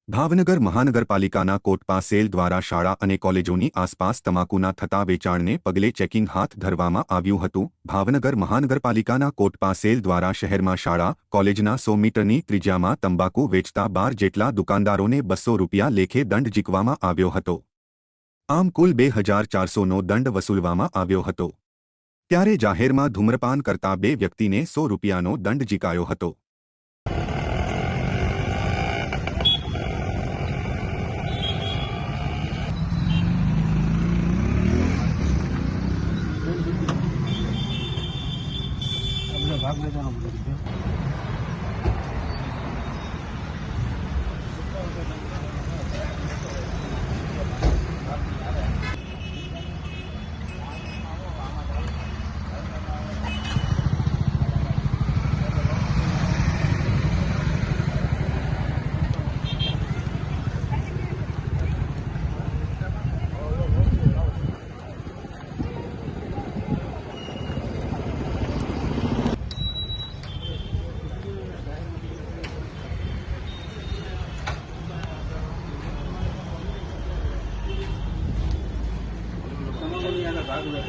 ભાવનગર મહાનગરપાલિકાના કોટપા સેલ દ્વારા શાળા અને કોલેજોની આસપાસ તમાકુના થતા વેચાણને પગલે ચેકિંગ હાથ ધરવામાં આવ્યું હતું। ભાવનગર મહાનગરપાલિકાના કોટપા સેલ દ્વારા શહેરમાં શાળા કોલેજના 100 મીટરની ત્રિજ્યામાં તંબાકુ વેચતા 12 જેટલા દુકાનદારોને 200 રૂપિયા લેખે દંડ ઝીકવામાં આવ્યો હતો। આમ કુલ 2400નો દંડ વસૂલવામાં આવ્યો હતો। ત્યારે જાહેરમાં ધૂમ્રપાન કરતા 2 વ્યક્તિને 100 રૂપિયાનો દંડ ઝીકાયો હતો। भाग ले जाना मुझे भाग ले